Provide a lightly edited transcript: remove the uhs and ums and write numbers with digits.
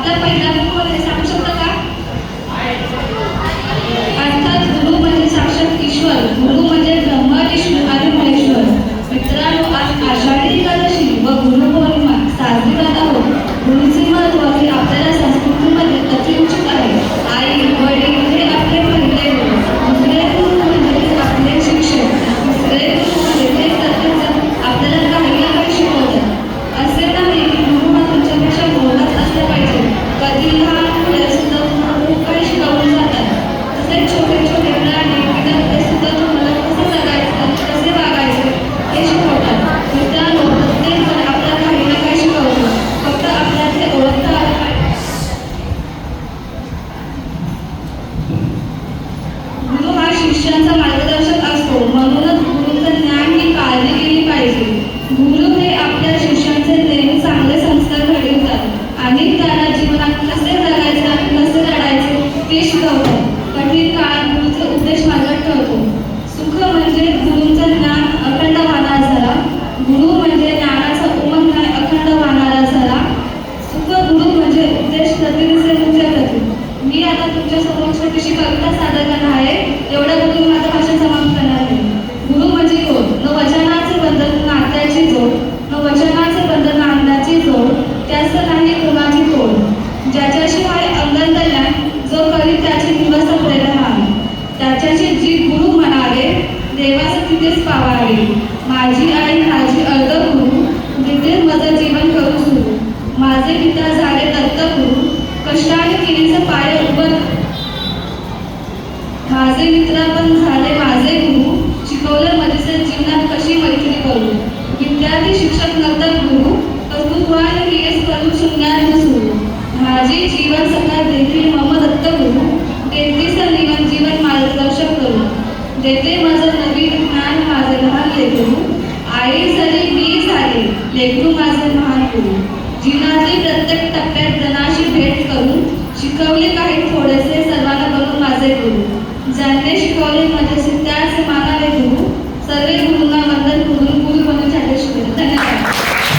आपला पहिला गुरु म्हणजे सांगू शकता का? अर्थात गुरु म्हणजे साक्षात ईश्वर. गुरु म्हणजे ब्रह्मा विष्णू आणि महेश्वर. मित्रांनो, आज आषाढी एकादशी व गुरुपौर्णिमा साजरी करत आहोत. गुरुचे महत्त्व हे आपल्याला संस्कृतीमध्ये अतिउच्च आहे. आई वडील हे आपले पहिले गुरु, दुसरे गुरु म्हणजे आपले शिक्षक, तिसरे गुरु म्हणजे ते प्रत्येक आपल्याला काही ना काही शिकवतात. असे नाही की गुरु हा तुमच्यापेक्षा मोठाच असला पाहिजे. कधी लहान मुले सुद्धा तुम्हाला खूप काही शिकवून जातात. तसेच छोटे छोटे प्राणी विद्यार्थी सुद्धा तुम्हाला कसं जगायचं, कसे वागायचे हे शिकवतात. मित्रांनो, प्रत्येक जण आपल्याला काही ना काही शिकवतो. फक्त आपल्याला ते ओळखता आलं पाहिजे. गुरु हा शिष्यांचा मार्गदर्शक असतो. म्हणूनच गुरुचं ज्ञान ही काळजी केली पाहिजे. गुरु हे आपल्या शिष्यांचे नेहमी चांगले संस्कार घडवतात आणि त्यांना जीवनात कसे जगायचे आणि कसे लढायचे ते शिकवतात. कठीण काळात गुरुचे उपदेश मार्गात ठेवतो. सुख म्हणजे गुरूंचं ज्ञान अखंड वाहणारा झाला. गुरु म्हणजे ज्ञानाचा उमग नाही अखंड वाहणारा झाला. सुख गुरु म्हणजे उपदेश प्रतिनिधीचे मुख्य तत्व. मी आता तुमच्या समोर छोटीशी कविता सादर करणार आहे. एवढ्या बोलून माझं भाषण समाप्त करणार आहे. गुरु म्हणजे कोण? न वचनाचे बंधन नात्याची जोड, न वचनाचे बंधन नात्याची जोड, त्यास नाही कोणाची तोड. ज्याच्याशिवाय अंगण कल्याण, जो करी त्याची दिवस प्रेरणा, त्याच्याशी जी गुरु म्हणावे, देवास तिथेच पावावे. माझी आई माझी अर्ध गुरु, तिथेच माझं जीवन करू सुरू. माझे पिता झाले दत्तगुरु, कष्टाने केलीचं पाय उभं. माझे मित्र पण झाले माझे गुरु, शिकवलं मजेचे जीवनात कशी मैत्री करू. विद्यार्थी शिक्षक नर्तक गुरु, कर्तृत्वाने केस करू शून्यात सुरू. माझे जीवन सकाळ देखील मम दत्तगुरु, देतीस जीवन मार्गदर्शक करू. देते माझं नवीन ज्ञान माझे लहान लेकरू. आई झाली मी झाले लेकरू माझे महान गुरु. जीवनातील प्रत्येक टप्प्यात जनाशी भेट करून शिकवले काही थोडेसे सर्वांना बनून माझे गुरु. ज्यांनी शिकवले मजेशी त्याच मानावे गुरु. सर्व गुरूंना वंदन करून गुरु